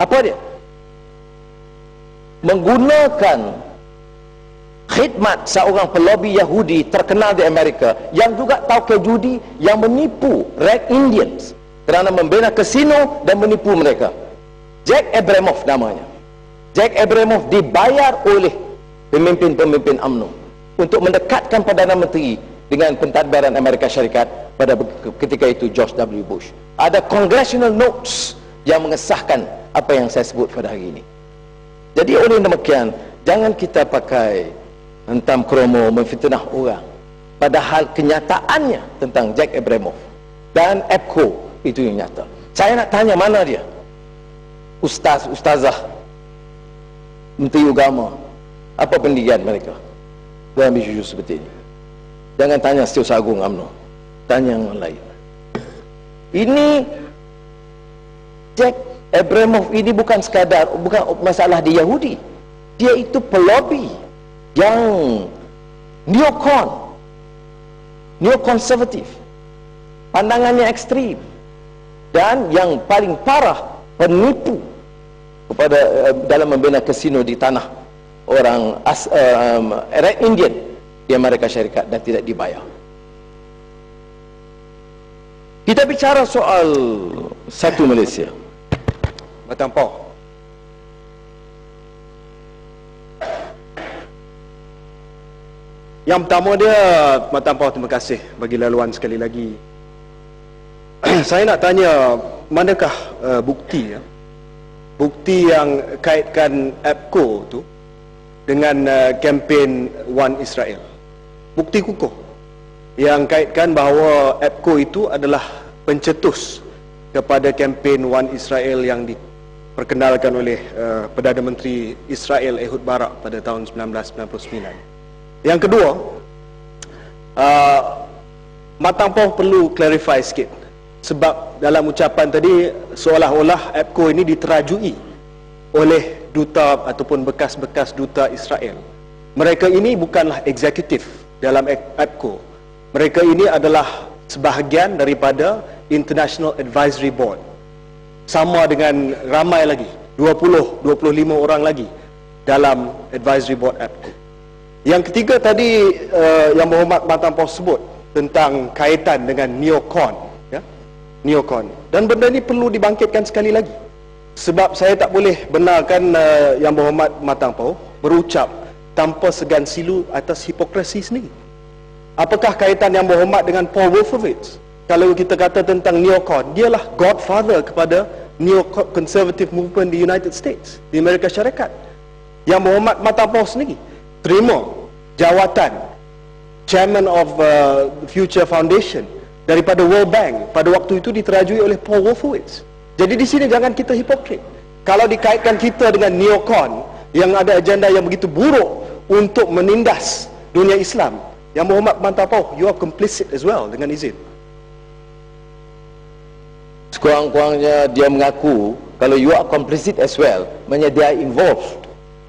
Apa dia? Menggunakan khidmat seorang pelobi Yahudi terkenal di Amerika yang juga tahu judi, yang menipu Red Indians kerana membina kasino dan menipu mereka. Jack Abramoff namanya. Jack Abramoff dibayar oleh pemimpin-pemimpin UMNO untuk mendekatkan Perdana Menteri dengan pentadbiran Amerika Syarikat pada ketika itu George W. Bush. Ada congressional notes yang mengesahkan apa yang saya sebut pada hari ini. Jadi oleh demikian, jangan kita pakai hentam kromo memfitnah orang, padahal kenyataannya tentang Jack Abramoff dan EPCO itu yang nyata. Saya nak tanya, mana dia? Ustazah, Menteri Agama, apa pendidikan mereka dalam isu seperti ini? Jangan tanya Setiausaha Agung UMNO, tanya yang lain. Ini Jack Abramoff ini bukan masalah di Yahudi, dia itu pelobi yang neokonservatif, pandangannya ekstrim, dan yang paling parah, penipu kepada dalam membina kasino di tanah orang Red Indian di Amerika Syarikat dan tidak dibayar. Kita bicara soal satu Malaysia. Matampau. Yang pertama dia, Matampau, terima kasih bagi laluan sekali lagi. Saya nak tanya, manakah bukti bukti yang kaitkan EPCO tu dengan kempen One Israel? Bukti kukuh yang kaitkan bahawa EPCO itu adalah pencetus kepada kempen One Israel yang diperkenalkan oleh Perdana Menteri Israel Ehud Barak pada tahun 1999. Yang kedua, Matampau perlu clarify sikit, sebab dalam ucapan tadi seolah-olah EPCO ini diterajui oleh duta ataupun bekas-bekas duta Israel. Mereka ini bukanlah eksekutif dalam EPCO. Mereka ini adalah sebahagian daripada International Advisory Board, sama dengan ramai lagi 20-25 orang lagi dalam Advisory Board EPCO. Yang ketiga tadi yang Muhammad Matampau sebut tentang kaitan dengan neocon, ya? Neocon. Dan benda ini perlu dibangkitkan sekali lagi, sebab saya tak boleh benarkan yang Muhammad Matampau berucap tanpa segan silu atas hipokrasi sendiri. Apakah kaitan yang Muhammad dengan Paul Wolfowitz? Kalau kita kata tentang neocon, dialah godfather kepada neo-conservative movement di United States, di Amerika Syarikat. Yang Muhammad Matampau sendiri terima jawatan Chairman of Future Foundation daripada World Bank pada waktu itu diterajui oleh Paul Wolfowitz. Jadi di sini jangan kita hipokrit. Kalau dikaitkan kita dengan neocon yang ada agenda yang begitu buruk untuk menindas dunia Islam, yang Muhammad Matampau, you are complicit as well, dengan izin. Sekurang-kurangnya dia mengaku kalau you are complicit as well, maknanya they are involved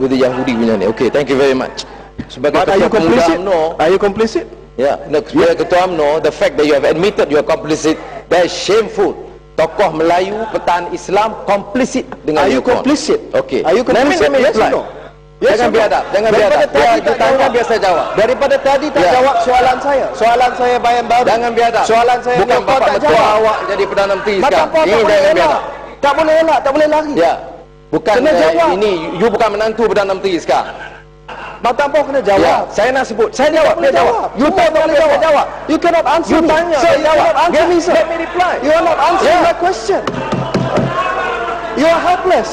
with the Yahudi punya ni. Okay, thank you very much. Sebagai But are you complicit? UMNO, Are you complicit? yeah, sebagai ketua UMNO, the fact that you have admitted you are complicit, that is shameful. Tokoh Melayu, petani Islam complicit dengan Are you neocon. complicit? Okay. Are you complicit? Let me Yes reply. or no? Yes Jangan or no? biadab, jangan Daripada biadab. tadi tak Tanya jawab. biar saya jawab. Daripada tadi tak Ya. jawab soalan saya. Soalan saya Bayan Baru. Jangan biadab. Soalan saya bukan Matampau bapak tak mertua jawab. awak jadi Perdana Menteri sekarang. Matampau tak Ini boleh jangan elak. biadab. Tak boleh elak, tak boleh lari. Ya. Bukan Kena jawab. ini you bukan menantu Perdana Menteri sekarang. Matampau kena jawab. Ya, saya nak sebut. Saya jawab, boleh dia jawab. You tak boleh jawab. You cannot answer You me. tanya, Sir, saya you jawab. cannot answer me, sir. Let me reply. You are not answering Yeah. my question. You are helpless.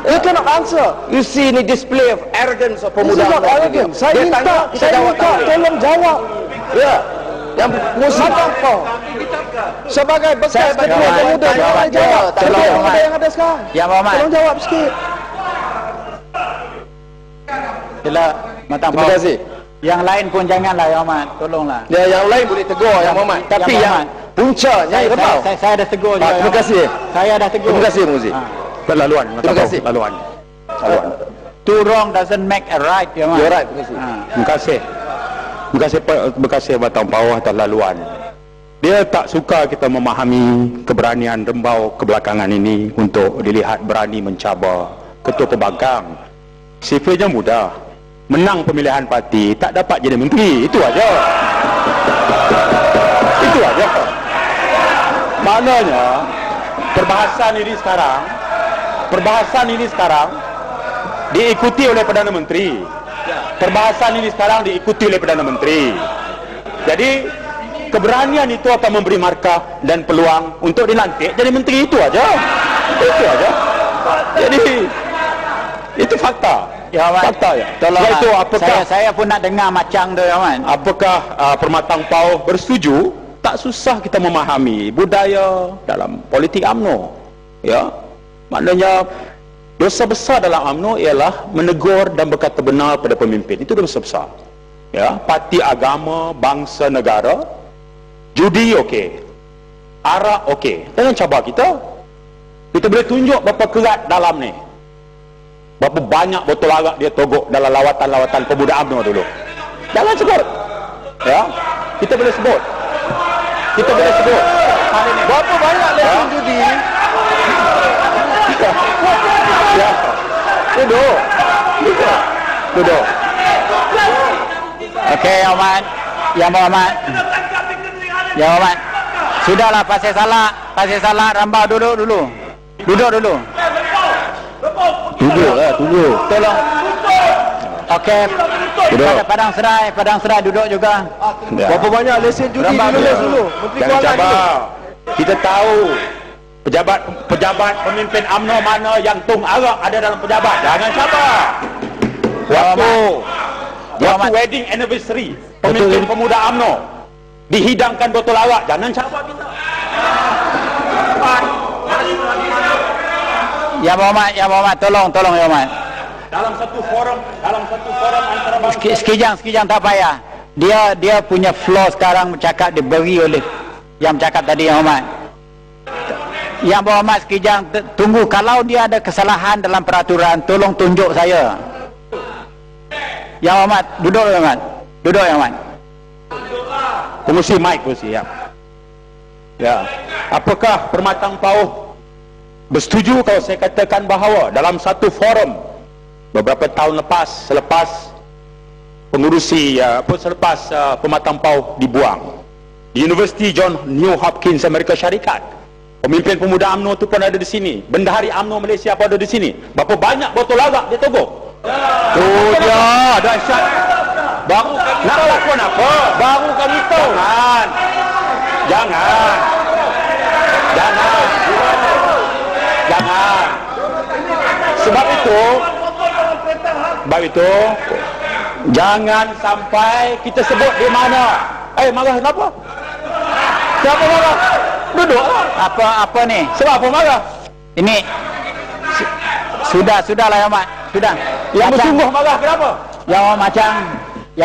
You cannot answer. You see ini display of arrogance of This is pemuda not UMNO. arrogant. Saya Dia minta, tanya, kita saya jawab, minta tak boleh. tolong jawab. Ya. Yang muslim Matampau sebagai bekas Saya ketua jawab. pemuda, Tanya, tolong tanya, jawab. tanya, Ketua Muhammad. pemuda yang ada sekarang. Ya, Muhammad. Tolong jawab sikit. Sila Matampau. Terima kasih. Yang lain pun janganlah ya Muhammad, tolonglah. Ya, yang lain boleh tegur yang Muhammad. Tapi Yang yang Muhammad. puncanya rebau. Saya dah tegur juga. Terima ya. kasih. Saya dah tegur. Terima kasih Muzi. Laluan, Terima kasih. Laluan. Two wrong doesn't make a right ya Muhammad. You're right. Terima kasih. Terima kasih. Terima kasih Matampau atas laluan. Dia tak suka kita memahami keberanian Rembau kebelakangan ini untuk dilihat berani mencabar ketua pembangkang. Sifatnya mudah, menang pemilihan parti, tak dapat jadi menteri, itu aja. Itu aja. Maknanya perbahasan ini sekarang diikuti oleh Perdana Menteri. Perbahasan ini sekarang diikuti oleh Perdana Menteri. Jadi keberanian itu akan memberi markah dan peluang untuk dilantik jadi menteri, itu aja. Itu aja. Jadi itu fakta. Ya, Wan. Fakta ya. Tolong, itu apakah saya pun nak dengar macam tu, ya, Wan. apakah Permatang Pauh bersetuju? Tak susah kita memahami budaya dalam politik UMNO. Ya. Maknanya dosa besar dalam UMNO ialah menegur dan berkata benar pada pemimpin. Itu dosa besar. Ya, parti agama, bangsa, negara, judi okey, arak okey, jangan cabar kita. Kita boleh tunjuk berapa kerat dalam ni, berapa banyak botol arak dia togok dalam lawatan-lawatan pemuda UMNO dulu. Jangan sebut. Ya, kita boleh sebut. Berapa banyak lesson judi? Ya. Duduk. Okey, Ya Muhammad. Ya Muhammad. Ya Muhammad. Sudahlah, pasal salah Rambau duduk dulu. Duduk. Tolong. Okey. Padang Serai duduk juga. Ya. Berapa banyak lesen judi ditulis dulu? Menteri Jangan Kewangan dulu. cabar. Kita tahu pejabat pemimpin UMNO mana yang tung arak ada dalam pejabat. Jangan cabar. Waktu wedding anniversary pemimpin pemuda UMNO dihidangkan botol arak, jangan cabar kita. Ya Muhammad, tolong Ya Muhammad. Dalam satu forum antara bangsa. Sekejang tak payah. Dia punya flow sekarang bercakap diberi oleh yang bercakap tadi, Ya Muhammad. Ya Muhammad, sekejang tunggu. Kalau dia ada kesalahan dalam peraturan, tolong tunjuk saya. Ya Muhammad, duduk Ya Muhammad. Pengusi mic ya. Ya. Apakah Permatang Pauh bersetuju kalau saya katakan bahawa dalam satu forum beberapa tahun selepas Permatang Pauh dibuang di Universiti John New Hopkins Amerika Syarikat, pemimpin pemuda UMNO tu pun ada di sini, bendahari UMNO Malaysia pun ada di sini. Berapa banyak botol arak dia togok? Oh dia dahsyat. Baru kami nak lakukan apa? Baru kami tahu. Jangan. Sebab itu jangan sampai kita sebut di mana. Marah kenapa? Siapa marah? Duduklah. Apa ni? Sebab apa marah? Ini sudahlah Ya Muhammad. Sudah. Yang bersungguh marah kenapa? Ya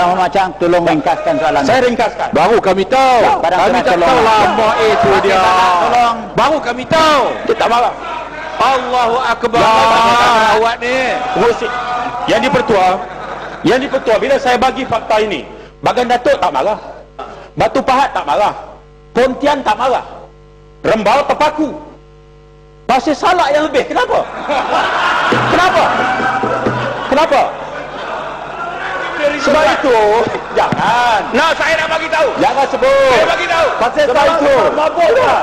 Muhammad, tolong ringkaskan soalan. Saya ringkaskan. Baru kami tahu. Kami tak tahu lama itu dia. Tolong. Baru kami tahu. Dia tak marah. Allahu Akbar. Awak ni. Yang dipertua bila saya bagi fakta ini, Bagan Datuk tak marah, Batu Pahat tak marah, Pontian tak marah, Rembau terpaku. Pasal salah yang lebih. Kenapa? Sebab itu jangan. Saya nak bagi tahu. Jangan sebut. Saya bagi tahu. Pasal salah itu. Mabuklah.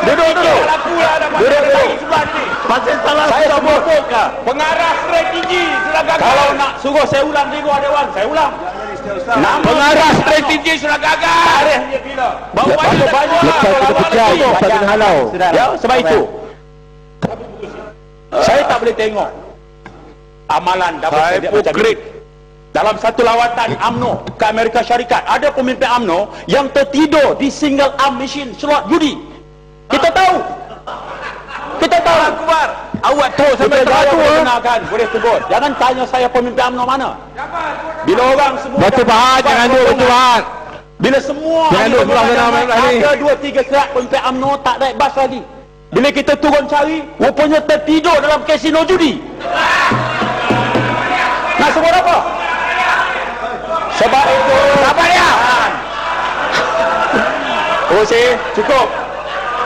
Duduk. Lakulah dah Duduk. sebelah ni. Pasal salah saya sebut. Pengarah strategi sudah gagal. Kalau nak suruh saya ulang di luar dewan, saya ulang. Pengarah strategi sudah gagal. Bawa banyak. Lepas kita pecah, tak halau. Ya, sebab itu saya tak boleh tengok amalan dapat macam ini. Dalam satu lawatan UMNO ke Amerika Syarikat, ada pemimpin UMNO yang tertidur di single arm machine slot judi. Kita tahu. Akbar. Awak tahu sampai Kita tu. benarkan, boleh sebut. Jangan tanya saya pemimpin UMNO mana. Bila orang semua Batu Pahat, jangan duduk Batu Pahat. Bila semua Jangan duduk sebelah sana ni. ada 2-3 kerat pemimpin UMNO tak naik bas lagi. Bila kita turun cari, rupanya tertidur dalam kasino judi. Nak sebut apa? Sebab itu Apa dia? Okey, cukup.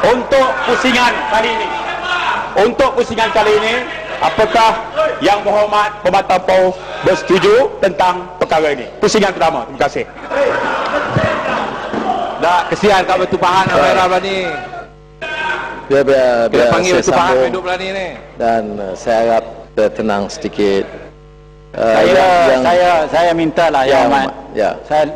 Untuk pusingan kali ini, apakah Yang Berhormat Pembatang PAU bersetuju tentang perkara ini? Pusingan pertama. Terima kasih. Tak, kesian kat Batu Pahat nak merah belah ni. Biar Kita panggil saya Batu Pahat sambung. duduk belah ni. Dan saya harap tenang sedikit. Saya mintalah Yang Berhormat. ya. Saya